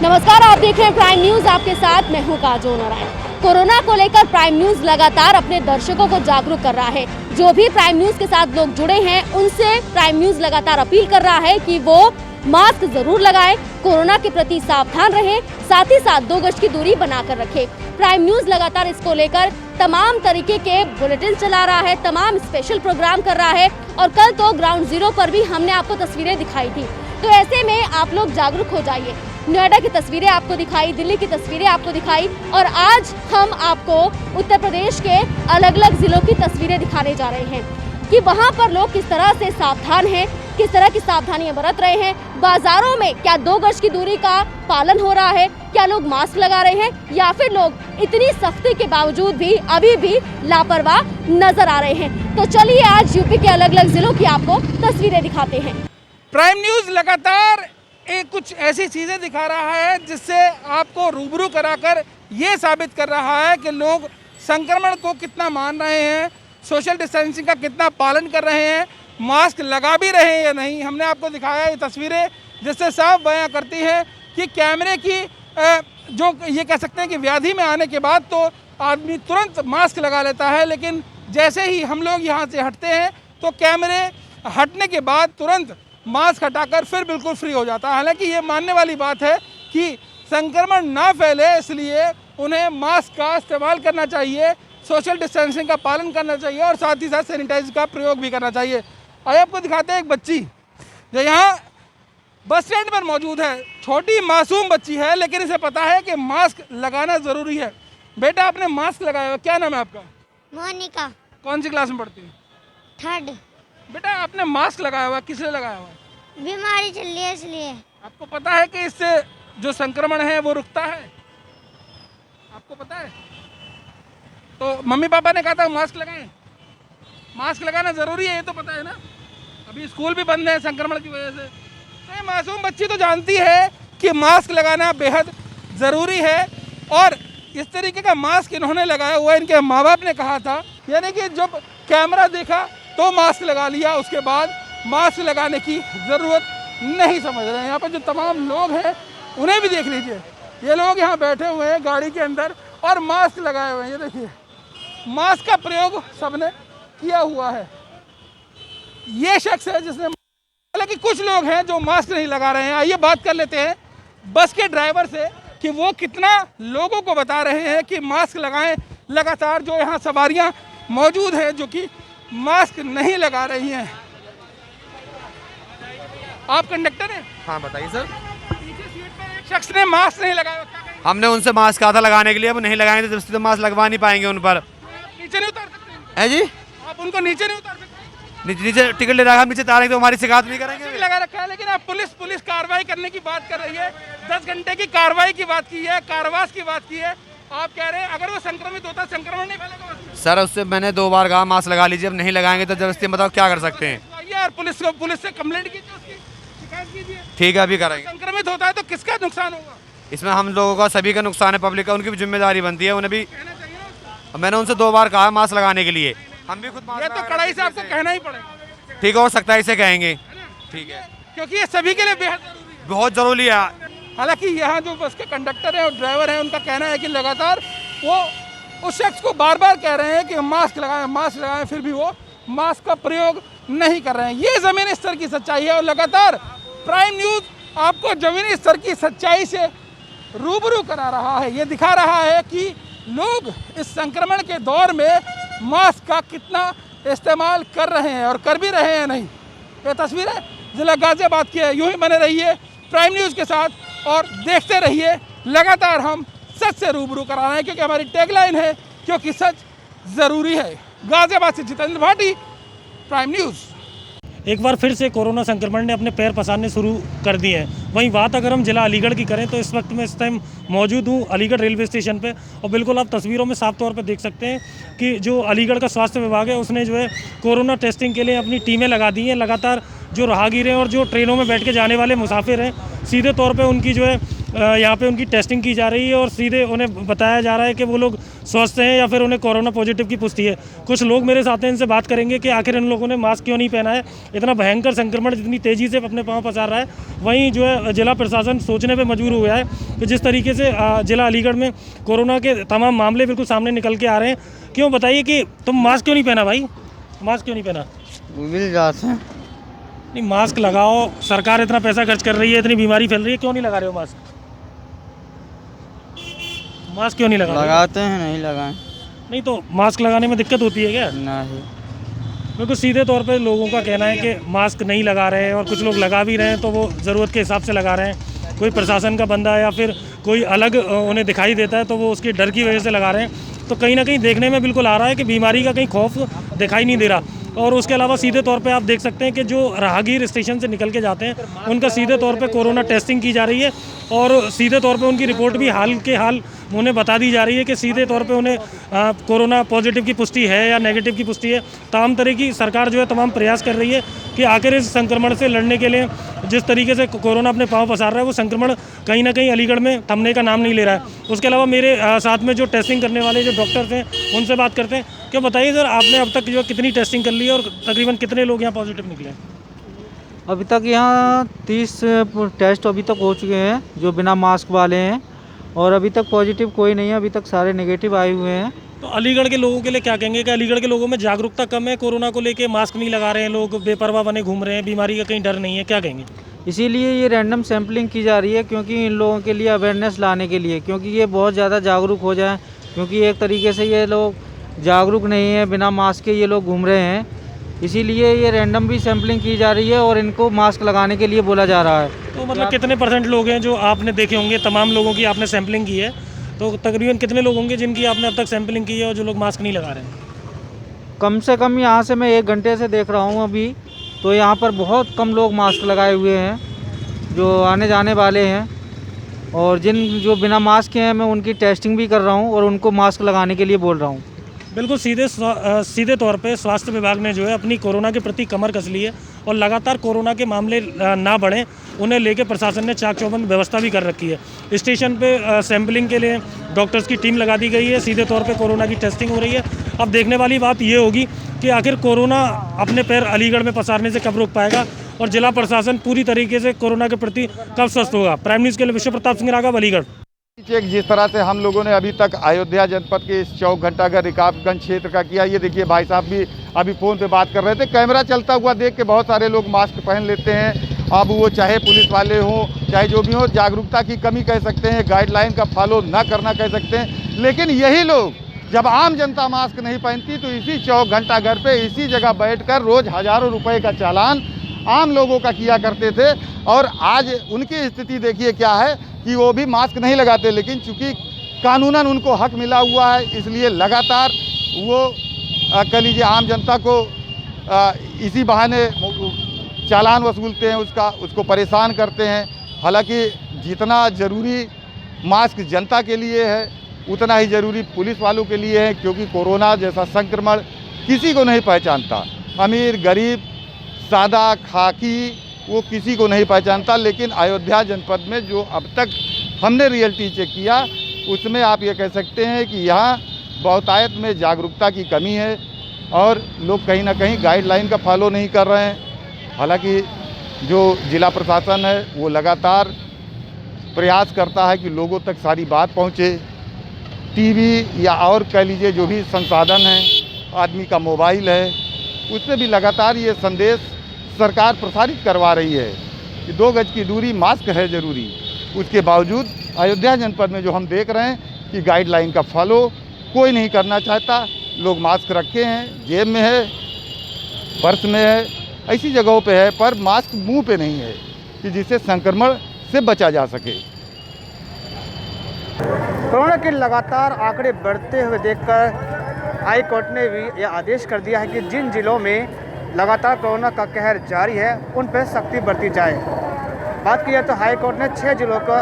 नमस्कार, आप देख रहे हैं प्राइम न्यूज। आपके साथ मैं हूं काजोल नारायण। कोरोना को लेकर प्राइम न्यूज लगातार अपने दर्शकों को जागरूक कर रहा है। जो भी प्राइम न्यूज के साथ लोग जुड़े हैं उनसे प्राइम न्यूज लगातार अपील कर रहा है कि वो मास्क जरूर लगाएं, कोरोना के प्रति सावधान रहें, साथ ही साथ 2 गज की दूरी बनाकर रखें। प्राइम न्यूज लगातार इसको लेकर तमाम तरीके के बुलेटिन चला रहा है, तमाम स्पेशल प्रोग्राम कर रहा है और कल तो ग्राउंड जीरो पर भी हमने आपको तस्वीरें दिखाई थी। तो ऐसे में आप लोग जागरूक हो जाइए। नोएडा की तस्वीरें आपको दिखाई, दिल्ली की तस्वीरें आपको दिखाई और आज हम आपको उत्तर प्रदेश के अलग अलग जिलों की तस्वीरें दिखाने जा रहे हैं कि वहां पर लोग किस तरह से सावधान हैं, किस तरह की सावधानियां बरत रहे हैं। बाजारों में क्या 2 गज की दूरी का पालन हो रहा है, क्या लोग मास्क लगा रहे हैं या फिर लोग इतनी सख्ती के बावजूद भी अभी भी लापरवाह नजर आ रहे हैं। तो चलिए आज यूपी के अलग अलग जिलों की आपको तस्वीरें दिखाते हैं। प्राइम न्यूज़ लगातार कुछ ऐसी चीज़ें दिखा रहा है जिससे आपको रूबरू कराकर ये साबित कर रहा है कि लोग संक्रमण को कितना मान रहे हैं, सोशल डिस्टेंसिंग का कितना पालन कर रहे हैं, मास्क लगा भी रहे हैं या नहीं। हमने आपको दिखाया ये तस्वीरें जिससे साफ बयां करती हैं कि कैमरे की जो ये कह सकते हैं कि व्याधि में आने के बाद तो आदमी तुरंत मास्क लगा लेता है, लेकिन जैसे ही हम लोग यहाँ से हटते हैं तो कैमरे हटने के बाद तुरंत मास्क हटाकर फिर बिल्कुल फ्री हो जाता है। हालांकि ये मानने वाली बात है कि संक्रमण ना फैले इसलिए उन्हें मास्क का इस्तेमाल करना चाहिए, सोशल डिस्टेंसिंग का पालन करना चाहिए और साथ ही साथ सैनिटाइजर का प्रयोग भी करना चाहिए। आइए आपको दिखाते हैं एक बच्ची जो यहाँ बस स्टैंड पर मौजूद है। छोटी मासूम बच्ची है लेकिन इसे पता है कि मास्क लगाना ज़रूरी है। बेटा आपने मास्क लगाया हुआ, क्या नाम है आपका? मोनिका। कौन सी क्लास में पढ़ती है? 3rd। बेटा आपने मास्क लगाया हुआ, किस लिए लगाया हुआ? बीमारी चल रही है इसलिए। आपको पता है कि इससे जो संक्रमण है वो रुकता है? आपको पता है? तो मम्मी पापा ने कहा था मास्क लगाएं। मास्क लगाना ज़रूरी है, ये तो पता है ना। अभी स्कूल भी बंद है संक्रमण की वजह से। तो ये मासूम बच्ची तो जानती है कि मास्क लगाना बेहद ज़रूरी है और इस तरीके का मास्क इन्होंने लगाया हुआ है। इनके माँ बाप ने कहा था, यानी कि जब कैमरा देखा तो मास्क लगा लिया, उसके बाद मास्क लगाने की ज़रूरत नहीं समझ रहे हैं। यहाँ पर जो तमाम लोग हैं उन्हें भी देख लीजिए, ये लोग यहाँ बैठे हुए हैं गाड़ी के अंदर और मास्क लगाए हुए हैं। ये देखिए मास्क का प्रयोग सबने किया हुआ है। ये शख्स है जिसने, हालांकि कुछ लोग हैं जो मास्क नहीं लगा रहे हैं। आइए बात कर लेते हैं बस के ड्राइवर से कि वो कितना लोगों को बता रहे हैं कि मास्क लगाएं। लगातार जो यहाँ सवारियाँ मौजूद हैं जो कि मास्क नहीं लगा रही हैं। आप कंडक्टर हैं? हाँ बताइए सर। पीछे सीट पर एक शख्स ने मास्क नहीं लगाया, क्या कहेंगे? हमने उनसे मास्क कहा था लगाने के लिए, अब नहीं लगाएंगे तो जबरदस्ती तो मास्क लगवा नहीं पाएंगे उन पर। नीचे नहीं उतार सकते है जी, आप उनको नीचे नहीं उतार सकते? नीचे टिकट ले रखा, हम नीचे उतारेंगे तो हमारी शिकायत नहीं करेंगे। भी लगा रखा है, लेकिन आप पुलिस कार्रवाई करने की बात कर रही है। 10 घंटे की कार्रवाई की बात की है, कारावास की बात की है। आप कह रहे हैं अगर वो संक्रमित होता संक्रमण नहीं फैलेगा? सर उससे मैंने 2 बार कहा मास्क लगा लीजिए, अब नहीं लगाएंगे तो जबरदस्ती बताओ क्या कर सकते हैं। यार पुलिस से कंप्लेंट कीजिए, उसकी शिकायत कीजिए। ठीक है अभी करेंगे। संक्रमित होता है तो किसका नुकसान होगा? इसमें हम लोगों का सभी का नुकसान है, पब्लिक का, उनकी भी जिम्मेदारी बनती है। उन्हें भी कहना चाहिए ना उसको। मैंने उनसे 2 बार कहा मास्क लगाने के लिए, हम भी खुद मास्क ये तो लगा कड़ाई रहे से हैं। आपको कहना ही पड़ेगा, ठीक हो सकता है इसे कहेंगे, ठीक है, क्योंकि ये सभी के लिए बेहद जरूरी है। बहुत जरूरी है। हालांकि यहाँ जो बस के कंडक्टर हैं और ड्राइवर हैं उनका कहना है कि लगातार वो उस शख्स को बार बार कह रहे हैं कि मास्क लगाएं, फिर भी वो मास्क का प्रयोग नहीं कर रहे हैं। ये ज़मीनी स्तर की सच्चाई है और लगातार प्राइम न्यूज़ आपको ज़मीनी स्तर की सच्चाई से रूबरू करा रहा है। ये दिखा रहा है कि लोग इस संक्रमण के दौर में मास्क का कितना इस्तेमाल कर रहे हैं और कर भी रहे हैं नहीं। ये तस्वीरें ज़िला गाज़ियाबाद की है। यूँ ही बने रहिए प्राइम न्यूज़ के साथ और देखते रहिए, लगातार हम सच से रूबरू करा रहे हैं क्योंकि हमारी टैगलाइन है क्योंकि सच ज़रूरी है। गाज़ियाबाद से जितेंद्र भाटी, प्राइम न्यूज़। एक बार फिर से कोरोना संक्रमण ने अपने पैर पसारने शुरू कर दिए हैं। वहीं बात अगर हम जिला अलीगढ़ की करें तो इस वक्त मैं इस टाइम मौजूद हूँ अलीगढ़ रेलवे स्टेशन पे और बिल्कुल आप तस्वीरों में साफ तौर पे देख सकते हैं कि जो अलीगढ़ का स्वास्थ्य विभाग है उसने जो है कोरोना टेस्टिंग के लिए अपनी टीमें लगा दी हैं। लगातार जो राहगीर हैं और जो ट्रेनों में बैठ के जाने वाले मुसाफिर हैं सीधे तौर पर उनकी जो है यहाँ पे उनकी टेस्टिंग की जा रही है और सीधे उन्हें बताया जा रहा है कि वो लोग स्वस्थ हैं या फिर उन्हें कोरोना पॉजिटिव की पुष्टि है। कुछ लोग मेरे साथ हैं, इनसे बात करेंगे कि आखिर इन लोगों ने मास्क क्यों नहीं पहना है। इतना भयंकर संक्रमण जितनी तेज़ी से अपने पाँव पसार रहा है, वहीं जो है जिला प्रशासन सोचने पर मजबूर हुआ है कि जिस तरीके से जिला अलीगढ़ में कोरोना के तमाम मामले बिल्कुल सामने निकल के आ रहे हैं। क्यों बताइए कि तुम मास्क क्यों नहीं पहना भाई, मास्क क्यों नहीं पहना? मिल जाते हैं। नहीं, मास्क लगाओ, सरकार इतना पैसा खर्च कर रही है, इतनी बीमारी फैल रही है, क्यों नहीं लगा रहे हो मास्क? मास्क क्यों नहीं लगा रहे हो? लगाते हैं, नहीं लगाएं। नहीं तो मास्क लगाने में दिक्कत होती है क्या? नहीं। बिल्कुल सीधे तौर पे लोगों का कहना है कि मास्क नहीं लगा रहे हैं और कुछ लोग लगा भी रहे हैं तो वो ज़रूरत के हिसाब से लगा रहे हैं। कोई प्रशासन का बंदा या फिर कोई अलग उन्हें दिखाई देता है तो वो उसके डर की वजह से लगा रहे हैं। तो कहीं ना कहीं देखने में बिल्कुल आ रहा है कि बीमारी का कहीं खौफ दिखाई नहीं दे रहा। और उसके अलावा सीधे तौर पे आप देख सकते हैं कि जो राहगीर स्टेशन से निकल के जाते हैं उनका सीधे तौर पे कोरोना टेस्टिंग की जा रही है और सीधे तौर पे उनकी रिपोर्ट भी हाल के हाल उन्हें बता दी जा रही है कि सीधे तौर पे उन्हें कोरोना पॉजिटिव की पुष्टि है या नेगेटिव की पुष्टि है। तमाम तरह की सरकार जो है तमाम प्रयास कर रही है कि आखिर इस संक्रमण से लड़ने के लिए जिस तरीके से कोरोना अपने पाँव पसार रहा है वो संक्रमण कहीं ना कहीं अलीगढ़ में थमने का नाम नहीं ले रहा है। उसके अलावा मेरे साथ में जो टेस्टिंग करने वाले जो डॉक्टर्स हैं उनसे बात करते हैं। क्या बताइए सर, आपने अब तक जो कितनी टेस्टिंग कर ली है और तकरीबन कितने लोग यहाँ पॉजिटिव निकले हैं? अभी तक यहाँ 30 टेस्ट अभी तक हो चुके हैं जो बिना मास्क वाले हैं और अभी तक पॉजिटिव कोई नहीं है, अभी तक सारे नेगेटिव आए हुए हैं। तो अलीगढ़ के लोगों के लिए क्या कहेंगे कि अलीगढ़ के लोगों में जागरूकता कम है, कोरोना को लेके मास्क नहीं लगा रहे हैं, लोग बेपरवाह बने घूम रहे हैं, बीमारी का कहीं डर नहीं है, क्या कहेंगे? इसीलिए ये रैंडम सैम्पलिंग की जा रही है क्योंकि इन लोगों के लिए अवेयरनेस लाने के लिए, क्योंकि ये बहुत ज़्यादा जागरूक हो जाएं। क्योंकि एक तरीके से ये लोग जागरूक नहीं है, बिना मास्क के ये लोग घूम रहे हैं। इसीलिए ये रैंडम भी सैम्पलिंग की जा रही है और इनको मास्क लगाने के लिए बोला जा रहा है। तो मतलब कितने % लोग हैं जो आपने देखे होंगे, तमाम लोगों की आपने सैम्पलिंग की है, तो तकरीबन कितने लोग होंगे जिनकी आपने अब तक सैम्पलिंग की है और जो लोग मास्क नहीं लगा रहे हैं? कम से कम यहाँ से मैं 1 घंटे से देख रहा हूँ अभी, तो यहाँ पर बहुत कम लोग मास्क लगाए हुए हैं जो आने जाने वाले हैं। और जो बिना मास्क के हैं मैं उनकी टेस्टिंग भी कर रहा हूँ और उनको मास्क लगाने के लिए बोल रहा हूँ। बिल्कुल सीधे तौर पे स्वास्थ्य विभाग ने जो है अपनी कोरोना के प्रति कमर कस ली है और लगातार कोरोना के मामले ना बढ़ें उन्हें लेके प्रशासन ने चाक चौबंद व्यवस्था भी कर रखी है। स्टेशन पे सैम्पलिंग के लिए डॉक्टर्स की टीम लगा दी गई है, सीधे तौर पे कोरोना की टेस्टिंग हो रही है। अब देखने वाली बात ये होगी कि आखिर कोरोना अपने पैर अलीगढ़ में पसारने से कब रोक पाएगा और जिला प्रशासन पूरी तरीके से कोरोना के प्रति कब स्वस्थ होगा। प्राइम न्यूज़ के लिए विश्व प्रताप सिंह राघव, अलीगढ़। चेक जिस तरह से हम लोगों ने अभी तक अयोध्या जनपद के इस चौक घंटाघर रिकाबगंज क्षेत्र का किया, ये देखिए भाई साहब भी अभी फ़ोन पे बात कर रहे थे। कैमरा चलता हुआ देख के बहुत सारे लोग मास्क पहन लेते हैं। अब वो चाहे पुलिस वाले हों चाहे जो भी हो, जागरूकता की कमी कह सकते हैं, गाइडलाइन का फॉलो न करना कह सकते हैं। लेकिन यही लोग जब आम जनता मास्क नहीं पहनती तो इसी चौक घंटाघर पे इसी जगह बैठकर रोज़ हज़ारों रुपए का चालान आम लोगों का किया करते थे। और आज उनकी स्थिति देखिए क्या है कि वो भी मास्क नहीं लगाते, लेकिन चूंकि कानूनन उनको हक मिला हुआ है इसलिए लगातार वो कह लीजिए आम जनता को इसी बहाने चालान वसूलते हैं, उसको परेशान करते हैं। हालांकि जितना ज़रूरी मास्क जनता के लिए है उतना ही ज़रूरी पुलिस वालों के लिए है, क्योंकि कोरोना जैसा संक्रमण किसी को नहीं पहचानता। अमीर गरीब सादा खाकी वो किसी को नहीं पहचानता। लेकिन अयोध्या जनपद में जो अब तक हमने रियलिटी चेक किया उसमें आप ये कह सकते हैं कि यहाँ बहुतायत में जागरूकता की कमी है और लोग कहीं ना कहीं गाइडलाइन का फॉलो नहीं कर रहे हैं। हालांकि जो जिला प्रशासन है वो लगातार प्रयास करता है कि लोगों तक सारी बात पहुँचे। टीवी या और कह लीजिए जो भी संसाधन हैं, आदमी का मोबाइल है, उसमें भी लगातार ये संदेश सरकार प्रसारित करवा रही है कि 2 गज की दूरी, मास्क है ज़रूरी। उसके बावजूद अयोध्या जनपद में जो हम देख रहे हैं कि गाइडलाइन का फॉलो कोई नहीं करना चाहता। लोग मास्क रखे हैं, जेब में है, पर्स में है, ऐसी जगहों पे है, पर मास्क मुंह पे नहीं है कि जिससे संक्रमण से बचा जा सके। कोरोना के लगातार आंकड़े बढ़ते हुए देखकर हाई कोर्ट ने भी यह आदेश कर दिया है कि जिन जिलों में लगातार कोरोना का कहर जारी है उन पर सख्ती बरती जाए। बात की जाए तो हाई कोर्ट ने 6 जिलों का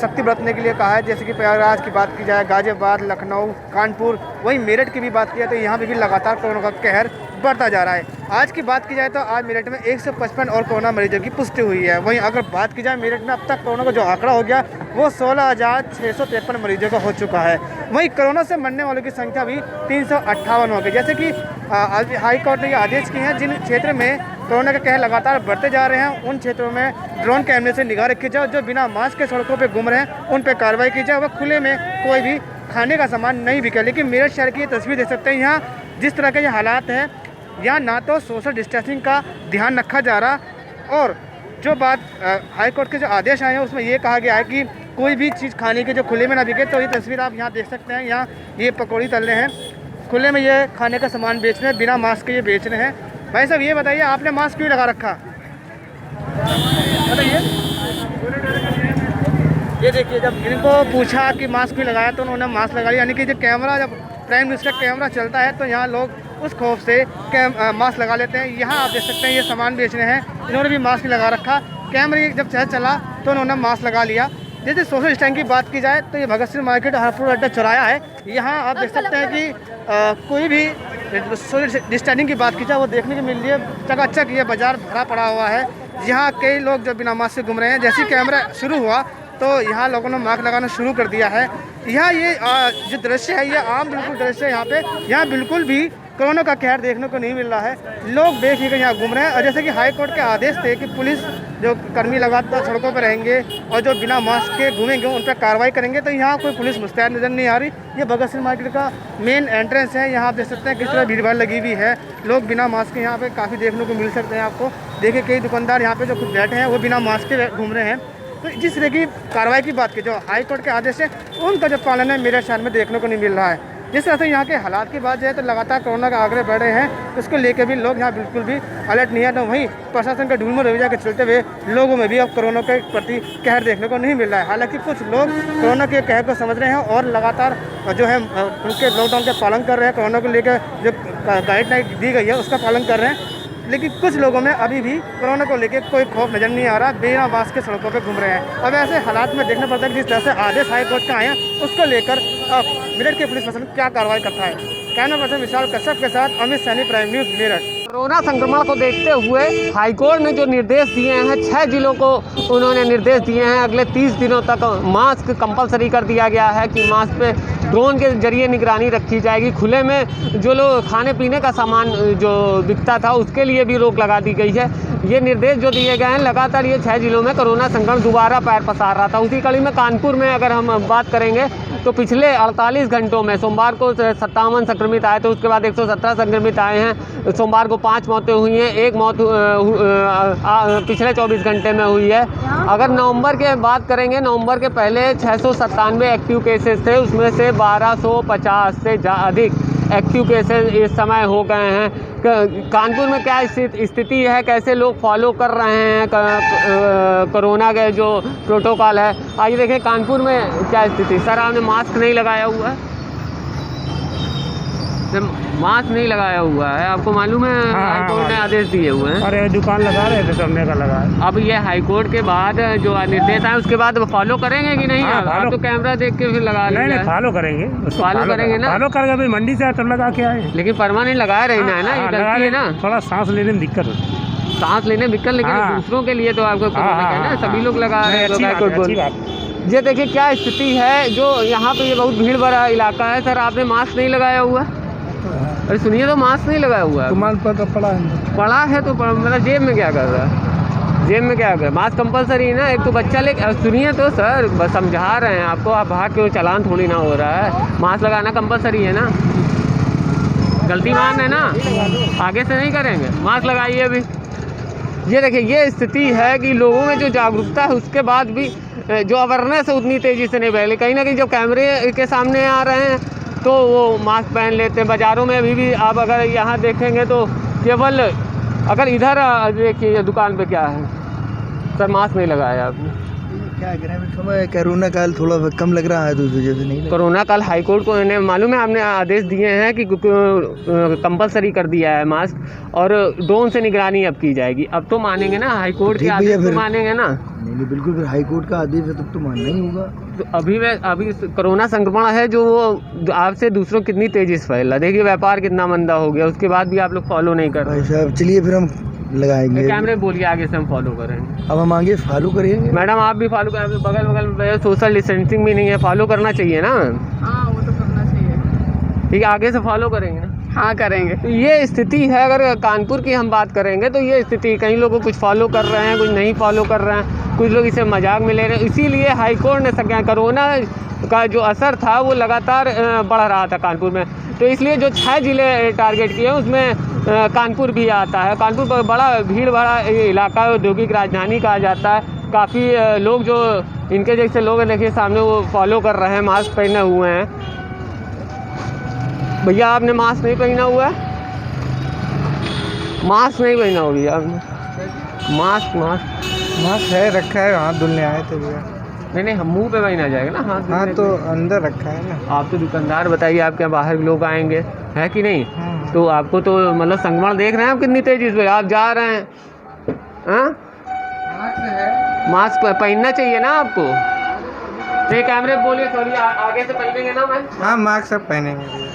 सख्ती बरतने के लिए कहा है, जैसे कि प्रयागराज की बात की जाए, गाजियाबाद, लखनऊ, कानपुर, वहीं मेरठ की भी बात की जाए तो यहाँ पे भी लगातार कोरोना का कहर बढ़ता जा रहा है। आज की बात की जाए तो आज मेरठ में 155 और कोरोना मरीजों की पुष्टि हुई है। वहीं अगर बात की जाए मेरठ में अब तक कोरोना का जो आंकड़ा हो गया वो 16,653 मरीजों का हो चुका है। वहीं कोरोना से मरने वालों की संख्या भी 358 हो गई। जैसे कि हाई कोर्ट ने ये आदेश किए हैं, जिन क्षेत्र में कोरोना का कहर लगातार बढ़ते जा रहे हैं उन क्षेत्रों में ड्रोन कैमरे से निगाह रखी जाए। जो बिना मास्क के सड़कों पर घूम रहे हैं उन पर कार्रवाई की जाए। वह खुले में कोई भी खाने का सामान नहीं बिके। लेकिन मेरठ शहर की ये तस्वीर देख सकते हैं, यहाँ जिस तरह के ये हालात हैं, यहाँ ना तो सोशल डिस्टेंसिंग का ध्यान रखा जा रहा और जो बात हाई कोर्ट के जो आदेश आए हैं उसमें ये कहा गया है कि कोई भी चीज़ खाने की जो खुले में ना बिके। तो ये तस्वीर आप यहाँ देख सकते हैं, यहाँ ये पकौड़ी तल रहे हैं, खुले में ये खाने का सामान बेच रहे हैं, बिना मास्क के ये बेच रहे हैं। भाई साहब ये बताइए, आपने मास्क क्यों लगा रखा? बताइए। ये देखिए, जब इनको पूछा कि मास्क क्यों लगाया तो उन्होंने मास्क लगा लिया। यानी कि जो कैमरा, जब प्राइम मिनिस्टर का कैमरा चलता है तो यहाँ लोग उस खौफ से मास्क लगा लेते हैं। यहाँ आप देख सकते हैं ये सामान बेच रहे हैं, इन्होंने भी मास्क लगा रखा। कैमरे जब चला तो उन्होंने मास्क लगा लिया। जैसे सोशल डिस्टेंसिंग की बात की जाए तो ये भगत सिंह मार्केट हरपुर अड्डा चौराया है। यहाँ आप देख सकते हैं कि कोई भी सोशल डिस्टेंसिंग की बात की जाए वो देखने को मिल रही है। चकाचक ये बाजार भरा पड़ा हुआ है। यहाँ कई लोग जो बिना मास्क से घूम रहे हैं। जैसे ही कैमरा शुरू हुआ तो यहाँ लोगों ने मास्क लगाना शुरू कर दिया है। यहाँ ये जो दृश्य है ये आम बिल्कुल दृश्य है। यहाँ बिल्कुल भी कोरोना का कहर देखने को नहीं मिल रहा है। लोग बेफिक्र यहाँ घूम रहे हैं। और जैसे कि हाई कोर्ट के आदेश थे कि पुलिस जो कर्मी लगातार सड़कों पर रहेंगे और जो बिना मास्क के घूमेंगे उन पर कार्रवाई करेंगे, तो यहाँ कोई पुलिस मुस्तैद नज़र नहीं आ रही। ये भगत सिंह मार्केट का मेन एंट्रेंस है। यहाँ आप देख सकते हैं किस तरह भीड़ भाड़ लगी हुई है। लोग बिना मास्क के यहाँ पे काफ़ी देखने को मिल सकते हैं आपको। देखिए कई दुकानदार यहाँ पे जो खुद बैठे हैं वो बिना मास्क के घूम रहे हैं। तो जिस तरह की कार्रवाई की बात की, जो हाई कोर्ट के आदेश है उनका जो पालन है मेरठ शहर में देखने को नहीं मिल रहा है। जिस तरह से यहाँ के हालात की बात जाए तो लगातार कोरोना का आंकड़े बढ़ रहे हैं, उसको लेकर भी लोग यहाँ बिल्कुल भी अलर्ट नहीं है। तो वहीं प्रशासन का ढूंढ रवैया के चलते हुए लोगों में भी अब कोरोना के प्रति कहर देखने को नहीं मिल रहा है। हालांकि कुछ लोग कोरोना के कहर को समझ रहे हैं और लगातार जो है उनके लॉकडाउन का पालन कर रहे हैं। कोरोना को लेकर जो गाइडलाइन दी गई है उसका पालन कर रहे हैं। लेकिन कुछ लोगों में अभी भी कोरोना को लेकर कोई खौफ नजर नहीं आ रहा, बिना मास्क के सड़कों पे घूम रहे हैं। अब ऐसे हालात में देखना पड़ता है कि जिस तरह से आदेश हाई कोर्ट के आए हैं उसको लेकर मेरठ के पुलिस प्रशासन क्या कार्रवाई करता है। कैमरा पर्सन विशाल कश्यप के साथ Amit Saini, prime news, Meerut. Corona संक्रमण को देखते हुए हाईकोर्ट ने जो निर्देश दिए हैं, 6 जिलों को उन्होंने निर्देश दिए हैं। अगले 30 दिनों तक मास्क कंपलसरी कर दिया गया है कि मास्क पे ड्रोन के जरिए निगरानी रखी जाएगी। खुले में जो लोग खाने पीने का सामान जो बिकता था उसके लिए भी रोक लगा दी गई है। ये निर्देश जो दिए गए हैं, लगातार ये 6 जिलों में कोरोना संक्रमण दोबारा पैर पसार रहा था। उसी कड़ी में कानपुर में अगर हम बात करेंगे तो पिछले 48 घंटों में सोमवार को 57 संक्रमित आए थे, उसके बाद 117 संक्रमित आए हैं। सोमवार को 5 मौतें हुई हैं, 1 मौत पिछले 24 घंटे में हुई है। अगर नवंबर के बात करेंगे, नवंबर के पहले 697 एक्टिव केसेस थे, उसमें से 1250 से अधिक एक्टिव केसेस इस समय हो गए हैं। कानपुर में क्या स्थिति है, कैसे लोग फॉलो कर रहे हैं कोरोना के जो प्रोटोकॉल है, आइए देखें कानपुर में क्या स्थिति। सर आपने मास्क नहीं लगाया हुआ है? मास्क नहीं लगाया हुआ है, आपको मालूम है हाईकोर्ट ने आदेश दिए हुए हैं। अरे दुकान लगा रहे थे, करने का लगा। अब ये हाईकोर्ट के बाद जो निर्देश आए उसके बाद फॉलो करेंगे कि नहीं? आप तो कैमरा देख के फिर लगा लेंगे। नहीं, फॉलो करेंगे, फॉलो करेंगे ना। फॉलो करके भाई मंडी से तब लगा के आए, लेकिन परमानेंट लगाया रहना है ना, ये गलती है ना। थोड़ा सांस लेने में दिक्कत होती है, सांस लेने में दिक्कत, लेकिन दूसरों के लिए तो आपको कोरोना है ना, सभी लोग लगा रहे हैं। ये देखिए क्या स्थिति है, जो यहाँ पे ये बहुत भीड़ भरा इलाका है। सर आपने मास्क नहीं लगाया हुआ? अरे सुनिए, तो मास्क नहीं लगाया हुआ है, रुमाल पर पड़ा है तो मतलब जेब में क्या कर रहा है? जेब में क्या कर रहा है? मास्क कंपलसरी है ना। एक तो बच्चा ले सुनिए तो सर, बस समझा रहे हैं आपको, आप भाग के चालान थोड़ी ना हो रहा है। मास्क लगाना कंपलसरी है ना, गलती मान है ना, आगे से नहीं करेंगे। मास्क लगाइए अभी। ये देखिए ये स्थिति है कि लोगों में जो जागरूकता है उसके बाद भी जो अवेयरनेस है उतनी तेज़ी से नहीं बढ़ी। कहीं ना कहीं जब कैमरे के सामने आ रहे हैं तो वो मास्क पहन लेते हैं। बाज़ारों में अभी भी आप अगर यहाँ देखेंगे तो केवल अगर इधर देखिए दुकान पे क्या है, सर मास्क नहीं लगाया आपने। क्या करें, समय कोरोना काल थोड़ा कम लग रहा है तो वजह से नहीं। कोरोना काल हाईकोर्ट को इन्हें मालूम है, आपने आदेश दिए हैं कि कंपलसरी कर दिया है मास्क, और ड्रोन से निगरानी अब की जाएगी। अब तो मानेंगे ना हाईकोर्ट के आदेश, तो मानेंगे ना। मानेंगे बिल्कुल, फिर हाई कोर्ट का आदेश है तब तो मानना ही होगा। तो अभी कोरोना संक्रमण है जो वो आपसे दूसरों कितनी तेजी से फैल रहा, देखिए व्यापार कितना मंदा हो गया, उसके बाद भी आप लोग फॉलो नहीं कर रहे। भाई साहब चलिए फिर हम लगाएंगे कैमरे बोलिए आगे से हम फॉलो करेंगे। अब हम आगे फॉलो करेंगे। मैडम आप भी फॉलो करें, बगल में सोशल डिस्टेंसिंग भी नहीं है, फॉलो करना चाहिए ना। हाँ वो तो करना चाहिए। ठीक है, आगे से फॉलो करेंगे ना। हाँ करेंगे। तो ये स्थिति है, अगर कानपुर की हम बात करेंगे तो ये स्थिति, कई लोग कुछ फॉलो कर रहे हैं, कुछ नहीं फॉलो कर रहे हैं, कुछ लोग इसे मजाक में ले रहे हैं। इसीलिए हाईकोर्ट ने कोरोना का जो असर था वो लगातार बढ़ रहा था कानपुर में, तो इसलिए जो 6 जिले टारगेट किए उसमें कानपुर भी आता है। कानपुर बड़ा भीड़ भरा इलाका है, औद्योगिक राजधानी कहा जाता है। काफ़ी लोग जो इनके जैसे लोग हैं देखिए सामने, वो फॉलो कर रहे हैं, मास्क पहने हुए हैं। भैया आपने मास्क नहीं पहना हुआ है? मास्क नहीं पहना हो भैया आपने? मास्क है, रखा है, हाथ धुलने आए थे भैया। नहीं हम मुंह पे पहना जाएगा ना, हाथ हाँ तो अंदर रखा है ना। आप तो दुकानदार, बताइए आपके यहाँ बाहर लोग आएंगे है कि नहीं? तो आपको तो मतलब संक्रमण देख रहे हैं आप कितनी तेजी से आप जा रहे हैं। हाँ मास्क पहनना चाहिए ना आपको। तो कैमरे बोलिए, सॉरी आगे से पहनेंगे ना मैं? हाँ मास्क सब पहनेंगे।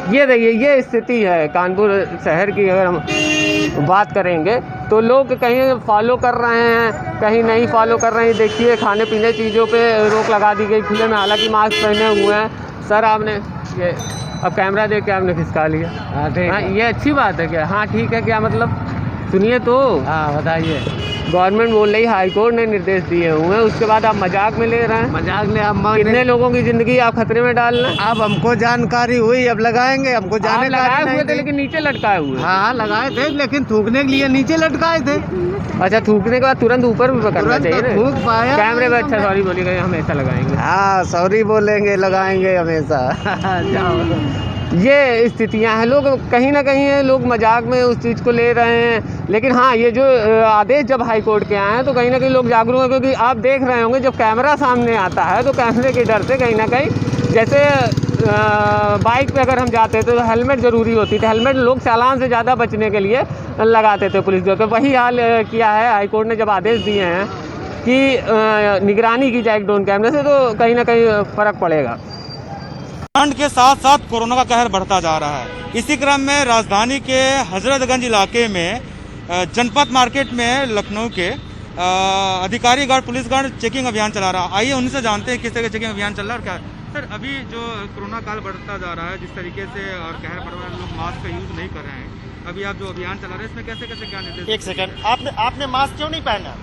ये देखिए ये स्थिति है कानपुर शहर की। अगर हम बात करेंगे तो लोग कहीं फॉलो कर रहे हैं, कहीं नहीं फॉलो कर रहे हैं। देखिए खाने पीने चीज़ों पे रोक लगा दी गई खुले में, हालांकि मास्क पहने हुए हैं। सर आपने ये अब कैमरा देख के आपने खिसका लिया। हाँ ये अच्छी बात है क्या? हाँ ठीक है, क्या मतलब सुनिए तो। हाँ बताइए। गवर्नमेंट बोल रही, हाई कोर्ट ने निर्देश दिए हुए हैं, उसके बाद आप मजाक में ले रहे हैं। मजाक में हम कितने लोगों की जिंदगी आप खतरे में डाल रहे हैं। अब हमको जानकारी हुई, अब लगाएंगे। हमको जानकारी लगाए हुए थे लेकिन नीचे लटकाए हुए। हाँ लगाए थे लेकिन थूकने के लिए नीचे लटकाए थे। अच्छा थूकने के बाद तुरंत ऊपर भी पकड़ना चाहिए ना। थूक पाया कैमरे में अच्छा सॉरी बोलिएगा, हमेशा लगाएंगे। हाँ सॉरी बोलेंगे, लगाएंगे हमेशा। ये स्थितियां हैं, लोग कहीं ना कहीं लोग मजाक में उस चीज़ को ले रहे हैं। लेकिन हाँ ये जो आदेश जब हाई कोर्ट के आए हैं तो कहीं ना कहीं लोग जागरूक हैं, क्योंकि आप देख रहे होंगे जब कैमरा सामने आता है तो कैमरे के डर से कहीं ना कहीं, जैसे बाइक पे अगर हम जाते थे तो हेलमेट ज़रूरी होती थी, हेलमेट लोग चालान से ज़्यादा बचने के लिए लगाते थे पुलिस जो। तो वही हाल किया है हाई कोर्ट ने जब आदेश दिए हैं कि निगरानी की जाए ड्रोन कैमरे से, तो कहीं ना कहीं फ़र्क पड़ेगा। ठंड के साथ साथ कोरोना का कहर बढ़ता जा रहा है। इसी क्रम में राजधानी के हजरतगंज इलाके में जनपद मार्केट में लखनऊ के अधिकारीगण पुलिसगण चेकिंग अभियान चला रहा है। आइए उनसे जानते हैं किस तरह चेकिंग अभियान चल रहा है और क्या। सर अभी जो कोरोना काल बढ़ता जा रहा है, जिस तरीके से और कहर बढ़ रहा है, लोग मास्क का यूज नहीं कर रहे हैं, अभी आप जो अभियान चला रहे हैं इसमें कैसे कैसे क्या निर्देश? एक सेकंड, आपने मास्क क्यों नहीं पहना?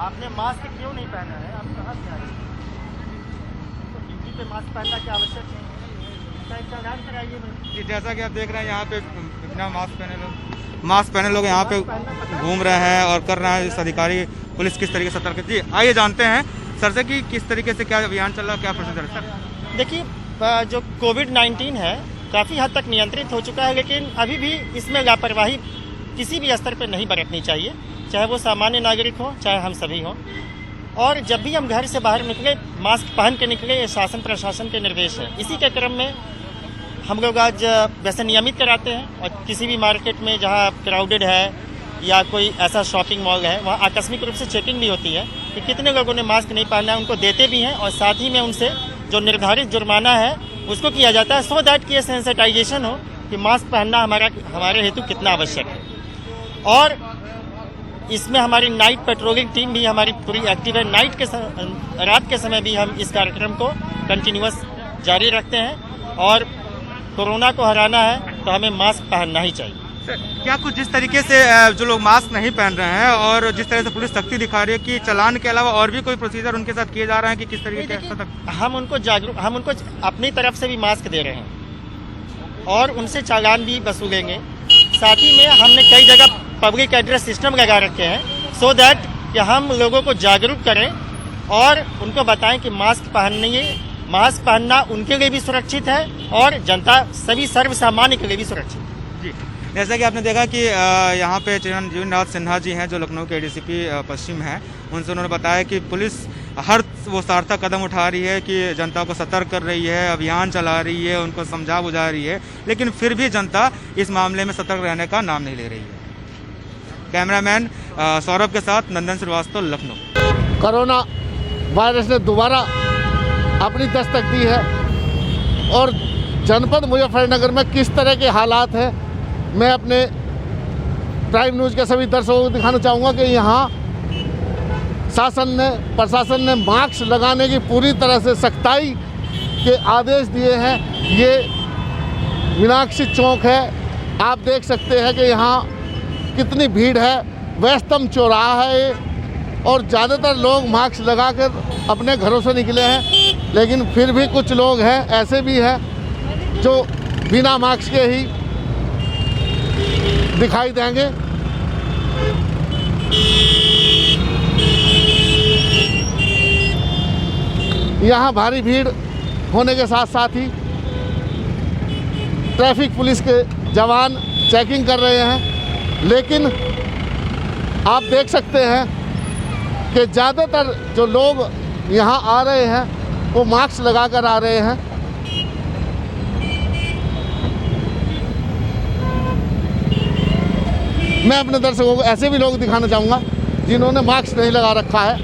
आपने मास्क क्यों नहीं पहना है? आप कहाँ से आए? ड्यूटी पे मास्क पहनना क्या आवश्यक है? जी जैसा कि आप देख रहे हैं यहाँ पे बिना मास्क पहने लोग यहाँ पे घूम रहे हैं और कर रहे हैं। इस अधिकारी पुलिस किस तरीके से सतर्क है। जी आइए जानते हैं सर से कि किस तरीके से क्या अभियान चल रहा है, क्या प्रोसीजर है सर? देखिए जो कोविड-19 है काफ़ी हद तक नियंत्रित हो चुका है, लेकिन अभी भी इसमें लापरवाही किसी भी स्तर पर नहीं बरतनी चाहिए, चाहे वो सामान्य नागरिक हो चाहे हम सभी हों। और जब भी हम घर से बाहर निकले मास्क पहन के निकले, ये शासन प्रशासन के निर्देश है। इसी के क्रम में हम लोग आज वैसे नियमित कराते हैं, और किसी भी मार्केट में जहाँ क्राउडेड है या कोई ऐसा शॉपिंग मॉल है वहाँ आकस्मिक रूप से चेकिंग भी होती है कि कितने लोगों ने मास्क नहीं पहना है, उनको देते भी हैं और साथ ही में उनसे जो निर्धारित जुर्माना है उसको किया जाता है, सो दैट कि ये सेंसिटाइजेशन हो कि मास्क पहनना हमारे हेतु कितना आवश्यक है। और इसमें हमारी नाइट पेट्रोलिंग टीम भी हमारी पूरी एक्टिव है। रात के समय भी हम इस कार्यक्रम को कंटिन्यूअस जारी रखते हैं, और कोरोना को हराना है तो हमें मास्क पहनना ही चाहिए। क्या कुछ जिस तरीके से जो लोग मास्क नहीं पहन रहे हैं और जिस तरह से पुलिस सख्ती दिखा रही है कि चालान के अलावा और भी कोई प्रोसीजर उनके साथ किए जा रहे हैं कि किस तरीके से? हम उनको अपनी तरफ से भी मास्क दे रहे हैं और उनसे चालान भी वसूलेंगे। साथ ही में हमने कई जगह पब्लिक एड्रेस सिस्टम लगा रखे हैं, सो दैट कि हम लोगों को जागरूक करें और उनको बताएं कि मास्क पहनना उनके लिए भी सुरक्षित है और जनता सभी सर्व सामान्य के लिए भी सुरक्षित है। जी जैसा कि आपने देखा कि यहाँ पे चिरंजीवी नाथ सिन्हा जी हैं जो लखनऊ के एडीसीपी पश्चिम हैं, उनसे उन्होंने बताया कि पुलिस हर वो सार्थक कदम उठा रही है कि जनता को सतर्क कर रही है, अभियान चला रही है, उनको समझा बुझा रही है, लेकिन फिर भी जनता इस मामले में सतर्क रहने का नाम नहीं ले रही है। कैमरामैन सौरभ के साथ नंदन श्रीवास्तव, लखनऊ। कोरोना वायरस ने दोबारा अपनी दस्तक दी है और जनपद मुजफ्फरनगर में किस तरह के हालात हैं मैं अपने प्राइम न्यूज़ के सभी दर्शकों को दिखाना चाहूँगा कि यहाँ प्रशासन ने मास्क लगाने की पूरी तरह से सख्ताई के आदेश दिए हैं। ये मीनाक्षी चौक है, आप देख सकते हैं कि यहाँ कितनी भीड़ है। व्यस्तम चौराहा है ये और ज़्यादातर लोग मास्क लगाकर अपने घरों से निकले हैं, लेकिन फिर भी कुछ लोग हैं ऐसे भी हैं जो बिना मास्क के ही दिखाई देंगे। यहाँ भारी भीड़ होने के साथ साथ ही ट्रैफिक पुलिस के जवान चेकिंग कर रहे हैं, लेकिन आप देख सकते हैं कि ज़्यादातर जो लोग यहाँ आ रहे हैं वो मास्क लगाकर आ रहे हैं। मैं अपने दर्शकों को ऐसे भी लोग दिखाना चाहूँगा जिन्होंने मास्क नहीं लगा रखा है।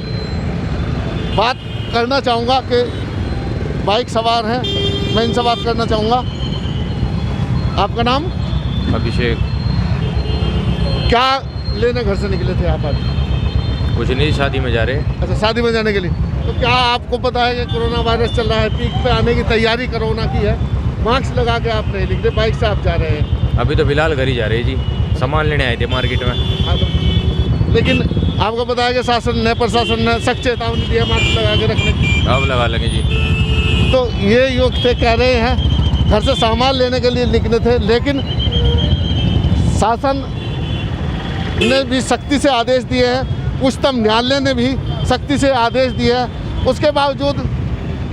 बात करना चाहूँगा कि बाइक सवार हैं, मैं इनसे बात करना चाहूँगा। आपका नाम? अभिषेक। क्या लेने घर से निकले थे आप आज? कुछ नहीं, शादी में जा रहे। अच्छा, शादी में जाने के लिए। तो क्या आपको पता है कि कोरोना वायरस चल रहा है, पीक पे आने की तैयारी कोरोना की है, मास्क लगा के आप नहीं निकले, बाइक से आप जा रहे हैं? अभी तो फिलहाल घर ही जा रहे जी, सामान लेने आए थे मार्केट में। हाँ, तो लेकिन आपको पता है कि प्रशासन ने सख्त चेतावनी दी है मास्क लगा के रखने की। अब लगा लेंगे जी। तो ये युवक थे, कह रहे हैं घर से सामान लेने के लिए निकले थे, लेकिन शासन ने भी सख्ती से आदेश दिए हैं, उच्चतम न्यायालय ने भी सख्ती से आदेश दिए हैं। उसके बावजूद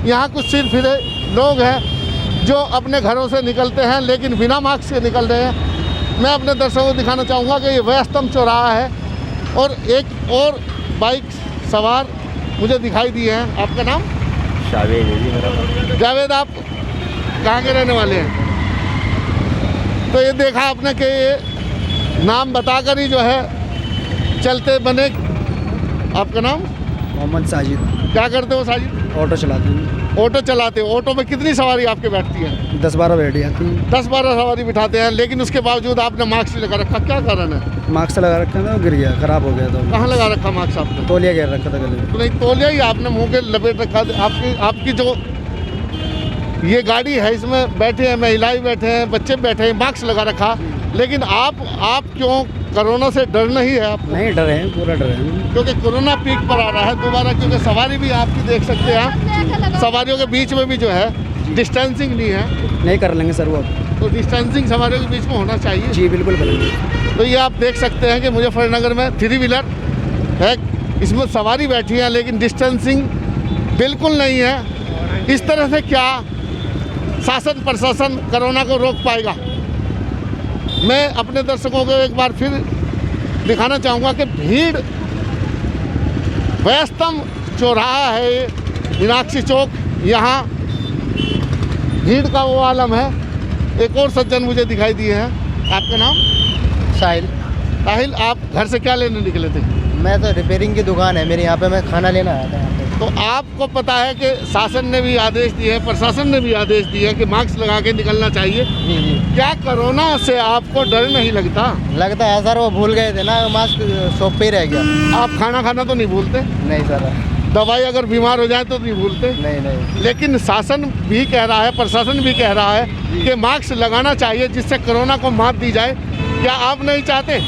यहाँ कुछ सिरफिरे लोग हैं जो अपने घरों से निकलते हैं लेकिन बिना मास्क के निकल रहे हैं। मैं अपने दर्शकों को दिखाना चाहूँगा कि ये व्यस्तम चौराहा है और एक और बाइक सवार मुझे दिखाई दिए हैं। आपका नाम? जावेद है जी मेरा नाम। जावेद, आप कहाँ के रहने वाले हैं? तो ये देखा आपने कि ये नाम बताकर ही जो है चलते बने। आपका नाम? मोहम्मद साजिद। क्या करते हो साजिद? ऑटो चलाते हैं। ऑटो चलाते हो। ऑटो में कितनी सवारी आपके बैठती है? 10-12 बैठी आती हैं। 10-12 सवारी बिठाते हैं, लेकिन उसके बावजूद आपने मास्क नहीं लगा रखा, क्या कारण है? मास्क लगा रखा था, गिर गया, खराब हो गया। तो कहाँ लगा रखा मास्क आपने? तौलिया गिर रखा था गले में। तो नहीं, तौलिया ही आपने मुंह के लपेट रखा। आपकी जो ये गाड़ी है इसमें बैठे हैं महिलाएं, बैठे हैं बच्चे, बैठे हैं, मास्क लगा रखा, लेकिन आप क्यों? कोरोना से डर नहीं है आप? नहीं डर है, पूरा डर है, क्योंकि कोरोना पीक पर आ रहा है दोबारा। क्योंकि सवारी भी आपकी देख सकते हैं, सवारियों के बीच में भी जो है डिस्टेंसिंग नहीं है। नहीं कर लेंगे सर वो, तो डिस्टेंसिंग सवारियों के बीच में होना चाहिए। जी बिल्कुल करेंगे। तो ये आप देख सकते हैं कि मुजफ्फरनगर में 3 व्हीलर है, इसमें सवारी बैठी है लेकिन डिस्टेंसिंग बिल्कुल नहीं है। इस तरह से क्या शासन प्रशासन कोरोना को रोक पाएगा? मैं अपने दर्शकों को एक बार फिर दिखाना चाहूँगा कि भीड़ व्यस्तम चौराहा है ये मीनाक्षी चौक, यहाँ भीड़ का वो आलम है। एक और सज्जन मुझे दिखाई दिए हैं। आपका नाम? साहिल। साहिल, आप घर से क्या लेने निकले थे? मैं तो रिपेयरिंग की दुकान है मेरे यहाँ पे, मैं खाना लेना आया था यहाँ पे। तो आपको पता है कि शासन ने भी आदेश दिए हैं, प्रशासन ने भी आदेश दिए हैं कि मास्क लगा के निकलना चाहिए। जी जी। क्या कोरोना से आपको डर नहीं लगता? लगता है सर, वो भूल गए थे ना, मास्क शॉप पे ही रह गया। आप खाना खाना तो नहीं भूलते? नहीं सर। दवाई अगर बीमार हो जाए तो नहीं भूलते? नहीं। लेकिन शासन भी कह रहा है, प्रशासन भी कह रहा है कि मास्क लगाना चाहिए जिससे कोरोना को मात दी जाए। क्या आप नहीं चाहते?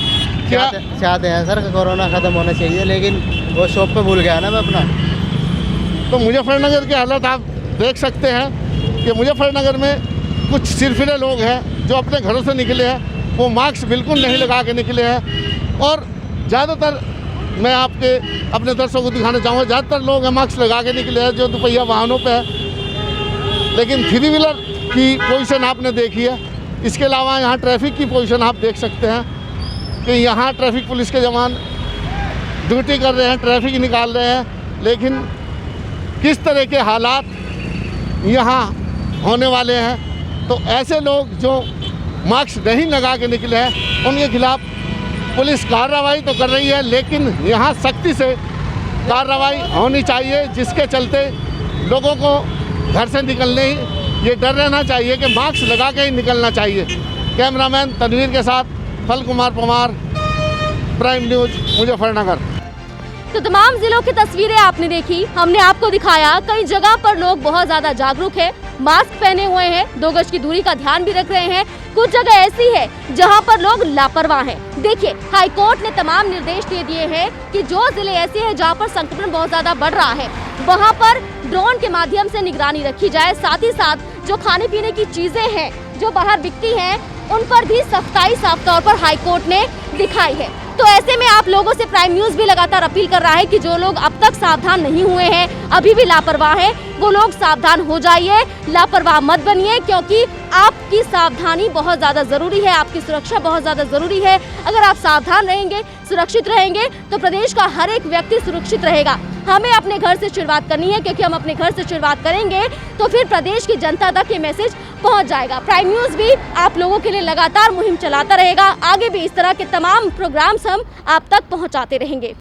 क्या चाहते हैं सर, कोरोना ख़त्म होना चाहिए, लेकिन वो शॉप पे भूल गया ना मैं अपना। तो मुजफ्फरनगर के हालत आप देख सकते हैं कि मुजफ्फरनगर में कुछ सिरफिरे लोग हैं जो अपने घरों से निकले हैं, वो मास्क बिल्कुल नहीं लगा के निकले हैं। और ज़्यादातर मैं अपने दर्शकों को दिखाना चाहूँगा, ज़्यादातर लोग हैं मास्क लगा के निकले हैं जो दोपहिया वाहनों पे है। लेकिन 3 व्हीलर की पोजीशन आपने देखी है। इसके अलावा यहाँ ट्रैफिक की पोजीशन आप देख सकते हैं कि यहाँ ट्रैफिक पुलिस के जवान ड्यूटी कर रहे हैं, ट्रैफिक निकाल रहे हैं, लेकिन किस तरह के हालात यहाँ होने वाले हैं। तो ऐसे लोग जो मास्क नहीं लगा के निकले हैं उनके खिलाफ पुलिस कार्रवाई तो कर रही है, लेकिन यहाँ सख्ती से कार्रवाई होनी चाहिए, जिसके चलते लोगों को घर से निकलने ही ये डर रहना चाहिए कि मास्क लगा के ही निकलना चाहिए। कैमरामैन तनवीर के साथ फल कुमार परमार, प्राइम न्यूज, मुजफ्फरनगर। तो तमाम जिलों की तस्वीरें आपने देखी, हमने आपको दिखाया कई जगह पर लोग बहुत ज्यादा जागरूक हैं, मास्क पहने हुए हैं, 2 गज की दूरी का ध्यान भी रख रहे हैं। कुछ जगह ऐसी है जहां पर लोग लापरवाह हैं। देखिए, हाई कोर्ट ने तमाम निर्देश दे दिए हैं कि जो जिले ऐसे हैं जहां पर संक्रमण बहुत ज्यादा बढ़ रहा है, वहां पर ड्रोन के माध्यम से निगरानी रखी जाए। साथ ही साथ जो खाने पीने की चीजें हैं जो बाहर बिकती हैं, उन पर भी सख्ताई साफ तौर पर हाई कोर्ट ने दिखाई है। तो ऐसे में आप लोगों से प्राइम न्यूज भी लगातार अपील कर रहा है कि जो लोग अब तक सावधान नहीं हुए हैं, अभी भी लापरवाह हैं, वो लोग सावधान हो जाइए, लापरवाह मत बनिए, क्योंकि आपकी सावधानी बहुत ज्यादा जरूरी है, आपकी सुरक्षा बहुत ज्यादा जरूरी है। अगर आप सावधान रहेंगे, सुरक्षित रहेंगे, तो प्रदेश का हर एक व्यक्ति सुरक्षित रहेगा। हमें अपने घर से शुरुआत करनी है, क्योंकि हम अपने घर से शुरुआत करेंगे तो फिर प्रदेश की जनता तक ये मैसेज पहुंच जाएगा। प्राइम न्यूज भी आप लोगों के लिए लगातार मुहिम चलाता रहेगा, आगे भी इस तरह के तमाम प्रोग्राम्स हम आप तक पहुंचाते रहेंगे।